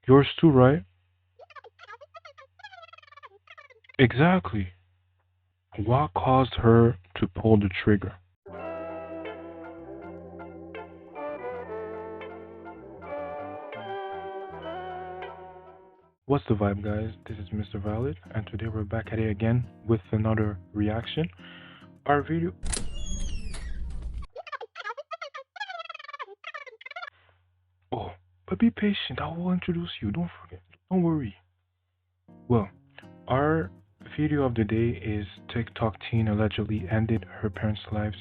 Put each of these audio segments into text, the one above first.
Yours too, right? Exactly. What caused her to pull the trigger? What's the vibe, guys? This is Mr. Valid, and today we're back at it again with another reaction. Our video. Oh, but be patient. I will introduce you. Don't forget. Don't worry. Well, our video of the day is TikTok teen allegedly ended her parents' lives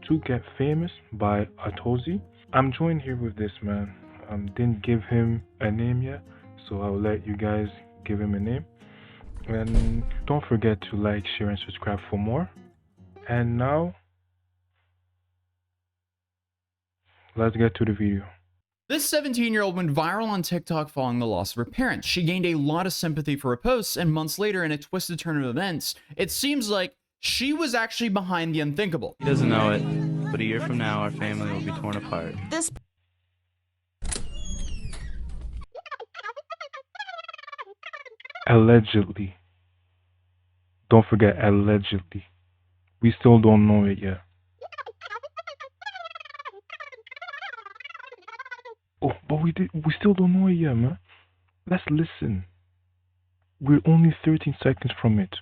to get famous by Atozy. I'm joined here with this man. Didn't give him a name yet, so I'll let you guys give him a name. And don't forget to like, share, and subscribe for more. And now, let's get to the video. This 17-year-old went viral on TikTok following the loss of her parents. She gained a lot of sympathy for her posts, and months later, in a twisted turn of events, it seems like she was actually behind the unthinkable. He doesn't know it, but a year from now, our family will be torn apart. Allegedly. Don't forget, allegedly. We still don't know it yet. Oh, but we still don't know it yet, man. Let's listen. We're only 13 seconds from it.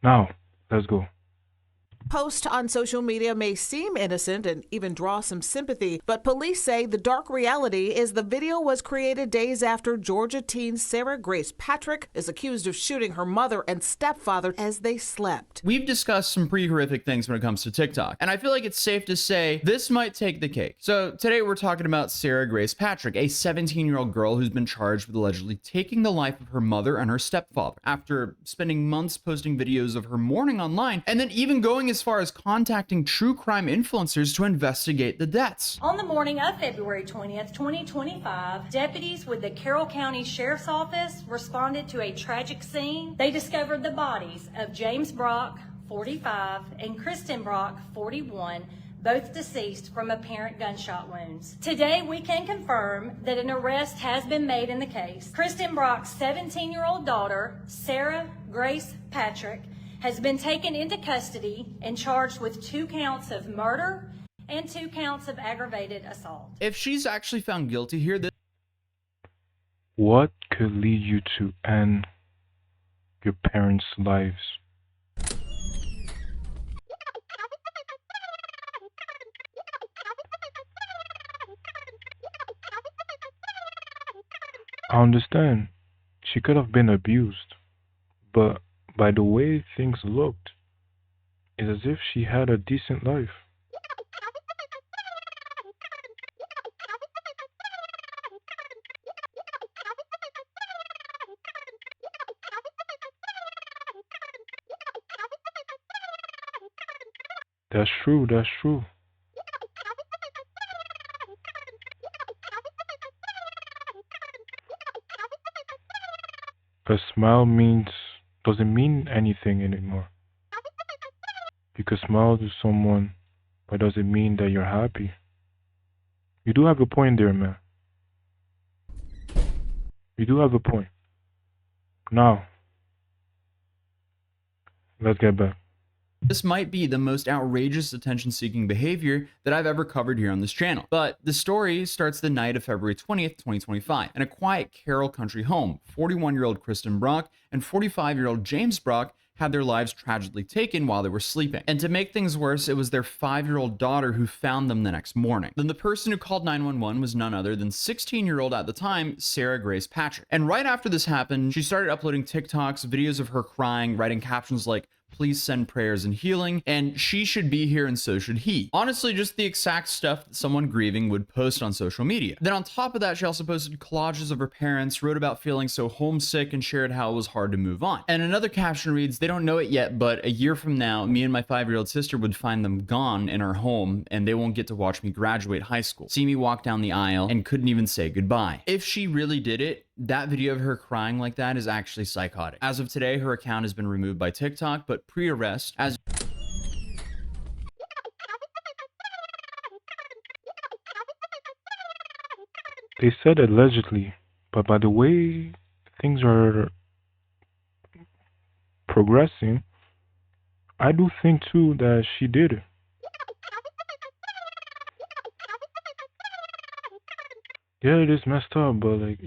Now, let's go. Post on social media may seem innocent and even draw some sympathy, but police say the dark reality is the video was created days after Georgia teen Sarah Grace Patrick is accused of shooting her mother and stepfather as they slept. We've discussed some pretty horrific things when it comes to TikTok, and I feel like it's safe to say this might take the cake. So today we're talking about Sarah Grace Patrick, a 17-year-old girl who's been charged with allegedly taking the life of her mother and her stepfather after spending months posting videos of her mourning online, and then even going as far as contacting true crime influencers to investigate the deaths. On the morning of February 20th, 2025, deputies with the Carroll County Sheriff's Office responded to a tragic scene. They discovered the bodies of James Brock, 45, and Kristen Brock, 41, both deceased from apparent gunshot wounds. Today, we can confirm that an arrest has been made in the case. Kristen Brock's 17-year-old daughter, Sarah Grace Patrick, has been taken into custody and charged with 2 counts of murder and 2 counts of aggravated assault. If she's actually found guilty here, What could lead you to end your parents' lives? I understand. She could have been abused, but by the way things looked, it's as if she had a decent life. That's true, that's true. A smile doesn't mean anything anymore. You can smile to someone, but does it mean that you're happy? You do have a point there, man. You do have a point. Now, let's get back. this might be the most outrageous attention-seeking behavior that I've ever covered here on this channel. But the story starts the night of February 20th, 2025, in a quiet Carroll country home. 41-year-old Kristen Brock and 45-year-old James Brock had their lives tragically taken while they were sleeping. And to make things worse, it was their 5-year-old daughter who found them the next morning. Then the person who called 911 was none other than 16-year-old at the time, Sarah Grace Patrick. And right after this happened, she started uploading TikToks, videos of her crying, writing captions like, "Please send prayers and healing," and "She should be here and so should he." Honestly, just the exact stuff that someone grieving would post on social media. Then on top of that, she also posted collages of her parents, wrote about feeling so homesick, and shared how it was hard to move on. And another caption reads, "They don't know it yet, but a year from now, me and my 5-year-old sister would find them gone in our home, and they won't get to watch me graduate high school, see me walk down the aisle, and couldn't even say goodbye." If she really did it, that video of her crying like that is actually psychotic. As of today, her account has been removed by TikTok, but pre-arrest, as They said allegedly. But by the way things are progressing, I do think too that she did it. Yeah, it is messed up, but like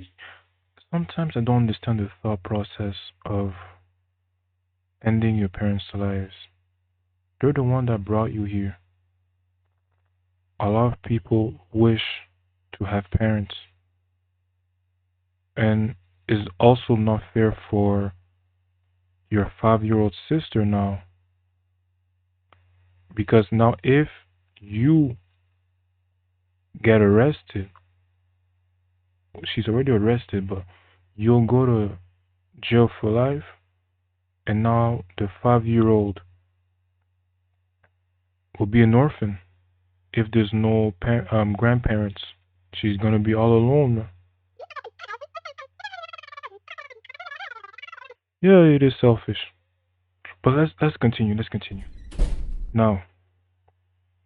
sometimes I don't understand the thought process of ending your parents' lives. They're the one that brought you here. A lot of people wish to have parents, and it's also not fair for your 5 year old sister now, because now if you get arrested, she's already arrested, but you'll go to jail for life, and now the 5 year old will be an orphan if there's no grandparents. She's gonna be all alone. Yeah, it is selfish. But let's continue. Let's continue. Now,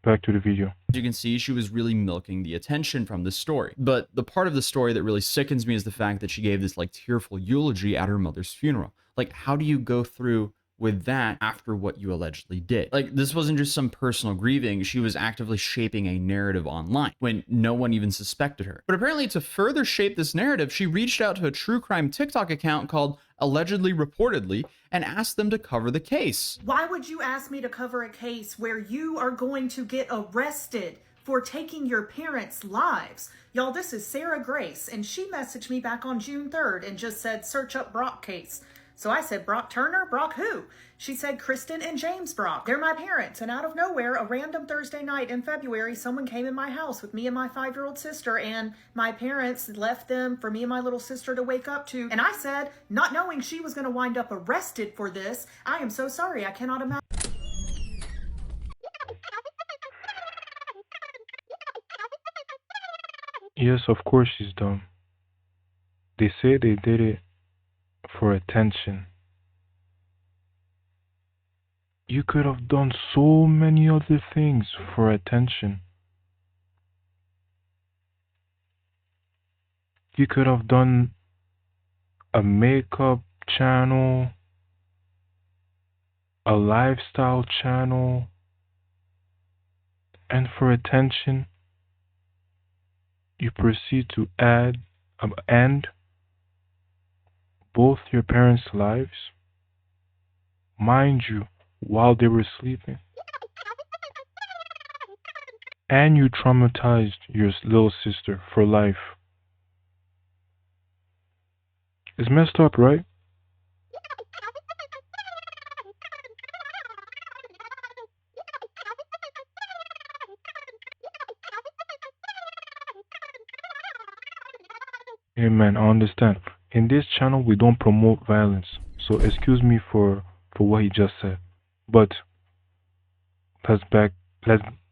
back to the video. As you can see, she was really milking the attention from this story. But the part of the story that really sickens me is the fact that she gave this like tearful eulogy at her mother's funeral. Like, how do you go through with that after what you allegedly did? Like, this wasn't just some personal grieving. She was actively shaping a narrative online when no one even suspected her. But apparently, to further shape this narrative, she reached out to a true crime TikTok account called Allegedly Reportedly and asked them to cover the case. Why would you ask me to cover a case where you are going to get arrested for taking your parents' lives? Y'all, this is Sarah Grace, and she messaged me back on June 3rd and just said, search up Brock case. So I said, Brock Turner? Brock who? She said, Kristen and James Brock. They're my parents. And out of nowhere, a random Thursday night in February, someone came in my house with me and my 5-year-old sister, and my parents left them for me and my little sister to wake up to. And I said, not knowing she was going to wind up arrested for this, I am so sorry. I cannot imagine. Yes, of course she's dumb. They say they did it for attention. You could have done so many other things for attention. You could have done a makeup channel, a lifestyle channel, and for attention, you proceed to end both your parents' lives, mind you, while they were sleeping. And you traumatized your little sister for life. It's messed up, right? Hey man, I understand. In this channel, we don't promote violence, so excuse me for what he just said. But let's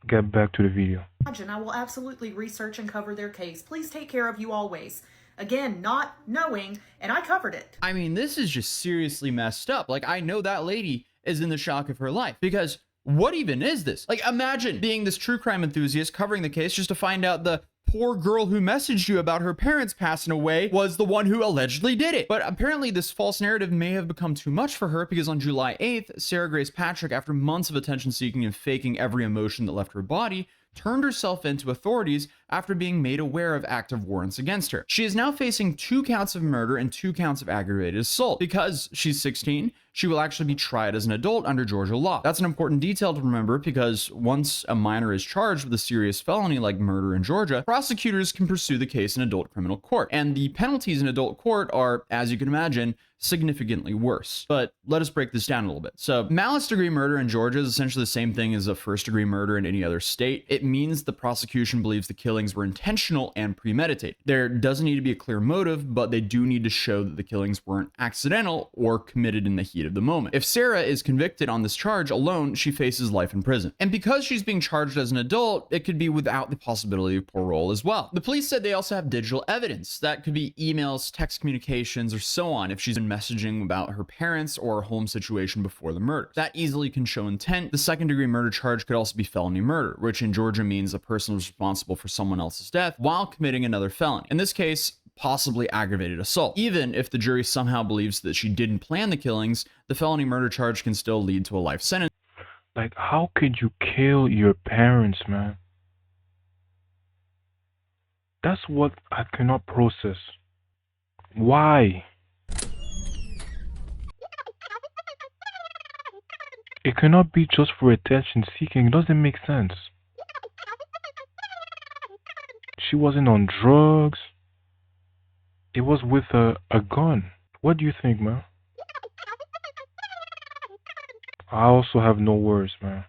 get back to the video. I will absolutely research and cover their case. Please take care of you always. Again, not knowing, and I covered it. I mean, this is just seriously messed up. Like, I know that lady is in the shock of her life because what even is this? Like, imagine being this true crime enthusiast covering the case just to find out the poor girl who messaged you about her parents passing away was the one who allegedly did it. But apparently this false narrative may have become too much for her because on July 8th, Sarah Grace Patrick, after months of attention seeking and faking every emotion that left her body, turned herself in to authorities after being made aware of active warrants against her. She is now facing 2 counts of murder and 2 counts of aggravated assault. Because she's 16, she will actually be tried as an adult under Georgia law. That's an important detail to remember because once a minor is charged with a serious felony like murder in Georgia, prosecutors can pursue the case in adult criminal court. And the penalties in adult court are, as you can imagine, significantly worse. But let us break this down a little bit. So malice degree murder in Georgia is essentially the same thing as a first degree murder in any other state. It means the prosecution believes the killings were intentional and premeditated. There doesn't need to be a clear motive, but they do need to show that the killings weren't accidental or committed in the heat of the moment. If Sarah is convicted on this charge alone, she faces life in prison. And because she's being charged as an adult, it could be without the possibility of parole as well. The police said they also have digital evidence. That could be emails, text communications, or so on if she's been messaging about her parents or a home situation before the murder. That easily can show intent. The second degree murder charge could also be felony murder, which in Georgia means a person was responsible for someone else's death while committing another felony. In this case, possibly aggravated assault. Even if the jury somehow believes that she didn't plan the killings, the felony murder charge can still lead to a life sentence. Like, how could you kill your parents, man? That's what I cannot process. Why? It cannot be just for attention seeking. It doesn't make sense. She wasn't on drugs. It was with a gun. What do you think, man? I also have no words, man.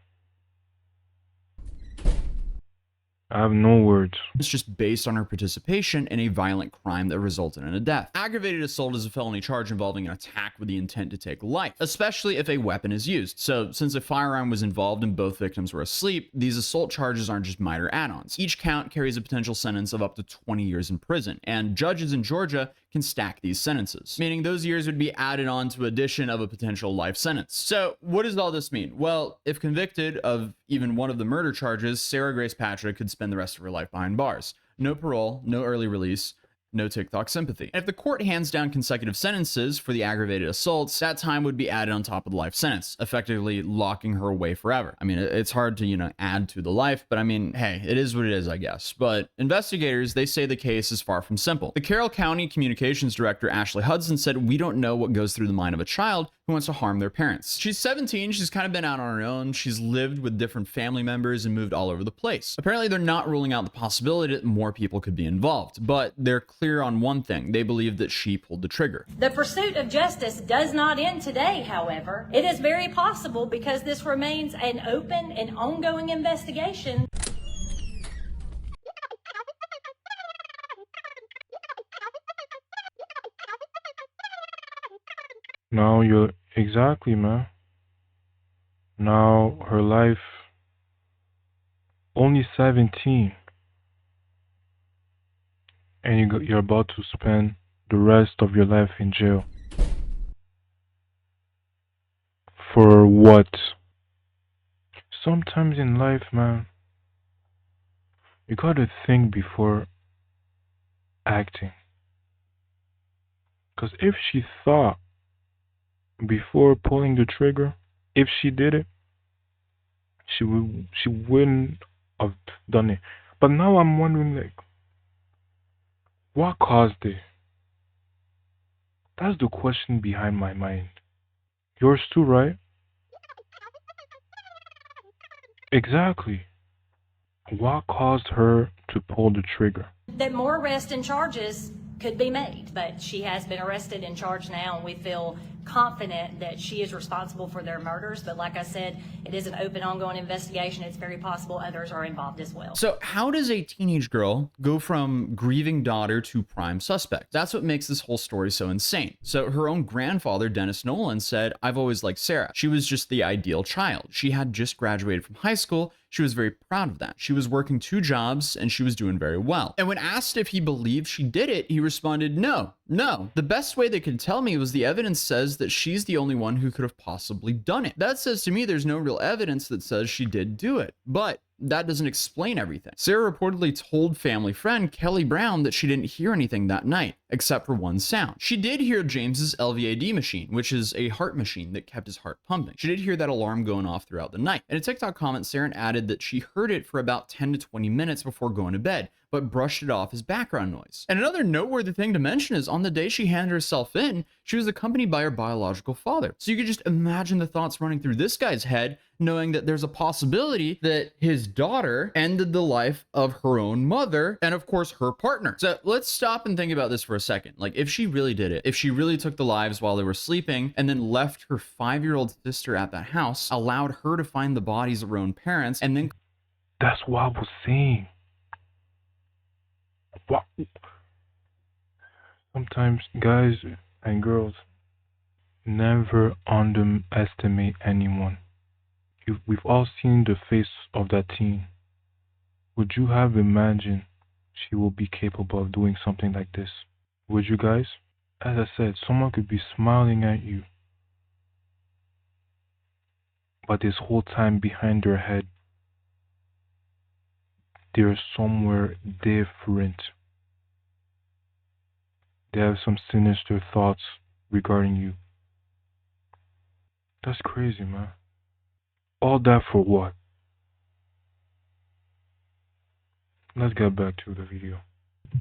I have no words. It's just based on her participation in a violent crime that resulted in a death. Aggravated assault is a felony charge involving an attack with the intent to take life, especially if a weapon is used. So since a firearm was involved and both victims were asleep, these assault charges aren't just minor add-ons. Each count carries a potential sentence of up to 20 years in prison, and judges in Georgia can stack these sentences, meaning those years would be added on to addition of a potential life sentence. So what does all this mean? Well, if convicted of even one of the murder charges, Sarah Grace Patrick could spend the rest of her life behind bars. No parole, no early release, no TikTok sympathy. And if the court hands down consecutive sentences for the aggravated assaults, that time would be added on top of the life sentence, effectively locking her away forever. I mean, it's hard to, add to the life, but I mean, hey, it is what it is, I guess. But investigators, they say the case is far from simple. The Carroll County Communications Director, Ashley Hudson, said, "We don't know what goes through the mind of a child who wants to harm their parents." She's 17, she's kind of been out on her own, she's lived with different family members and moved all over the place. Apparently, they're not ruling out the possibility that more people could be involved, but they're clear on one thing: they believe that she pulled the trigger. The pursuit of justice does not end today, however. It is very possible, because this remains an open and ongoing investigation. Now you're exactly, man. Now her life, only 17, and you're about to spend the rest of your life in jail. For what? Sometimes in life, man, you gotta think before acting. Because if she thought before pulling the trigger, if she did it, she wouldn't have done it. But now I'm wondering, like, what caused it? That's the question behind my mind. Yours too, right? Exactly. What caused her to pull the trigger? That more arrests and charges could be made, but she has been arrested and charged now, and we feel confident that she is responsible for their murders. But like I said, it is an open, ongoing investigation. It's very possible others are involved as well. So how does a teenage girl go from grieving daughter to prime suspect? That's what makes this whole story so insane. So her own grandfather, Dennis Nolan, said, "I've always liked Sarah. She was just the ideal child. She had just graduated from high school. She was very proud of that. She was working 2 jobs and she was doing very well." And when asked if he believed she did it, he responded, no. The best way they could tell me was the evidence says that she's the only one who could have possibly done it. That says to me there's no real evidence that says she did do it. But that doesn't explain everything. Sarah reportedly told family friend Kelly Brown that she didn't hear anything that night, except for one sound. She did hear James's LVAD machine, which is a heart machine that kept his heart pumping. She did hear that alarm going off throughout the night. In a TikTok comment, Sarah added that she heard it for about 10 to 20 minutes before going to bed, but brushed it off as background noise. And another noteworthy thing to mention is on the day she handed herself in, she was accompanied by her biological father. So you could just imagine the thoughts running through this guy's head, knowing that there's a possibility that his daughter ended the life of her own mother and of course her partner. So let's stop and think about this for a second. Like, if she really did it, if she really took the lives while they were sleeping and then left her 5-year-old sister at that house, allowed her to find the bodies of her own parents, and then... That's what I was saying. What? Sometimes guys and girls never underestimate anyone. We've all seen the face of that teen. Would you have imagined she will be capable of doing something like this? Would you guys? As I said, someone could be smiling at you, but this whole time behind their head, they're somewhere different. They have some sinister thoughts regarding you. That's crazy, man. All that for what? Let's get back to the video.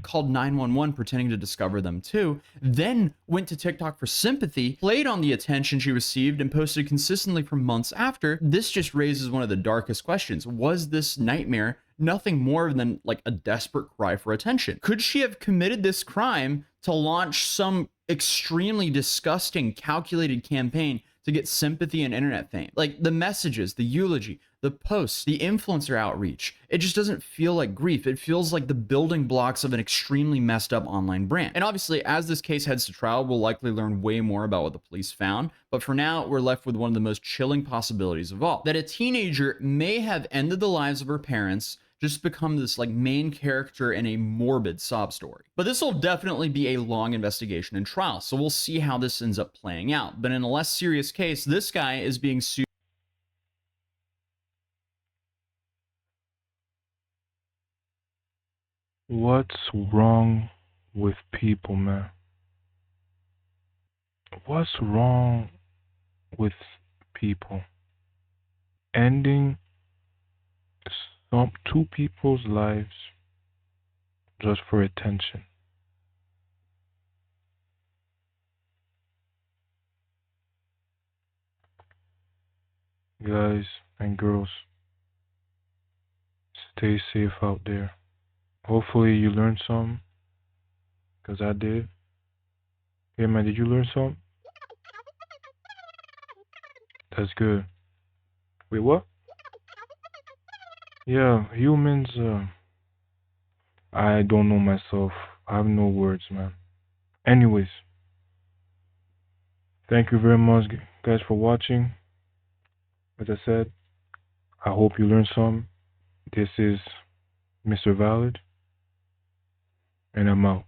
Called 911 pretending to discover them too, then went to TikTok for sympathy, played on the attention she received, and posted consistently for months after. This just raises one of the darkest questions. Was this nightmare nothing more than like a desperate cry for attention? Could she have committed this crime to launch some extremely disgusting, calculated campaign to get sympathy and internet fame? Like the messages, the eulogy, the posts, the influencer outreach, it just doesn't feel like grief. It feels like the building blocks of an extremely messed up online brand. And obviously, as this case heads to trial, we'll likely learn way more about what the police found. But for now, we're left with one of the most chilling possibilities of all, that a teenager may have ended the lives of her parents, just become this like main character in a morbid sob story. But this will definitely be a long investigation and trial, so we'll see how this ends up playing out. But in a less serious case, this guy is being sued. What's wrong with people, man? What's wrong with people? Ending some two people's lives just for attention. Guys and girls, stay safe out there. Hopefully you learned some, because I did. Hey man, did you learn some? That's good. Wait, what? Yeah, humans, I don't know myself. I have no words, man. Anyways, thank you very much, guys, for watching. As I said, I hope you learned some. This is Mr. Valid, and I'm out.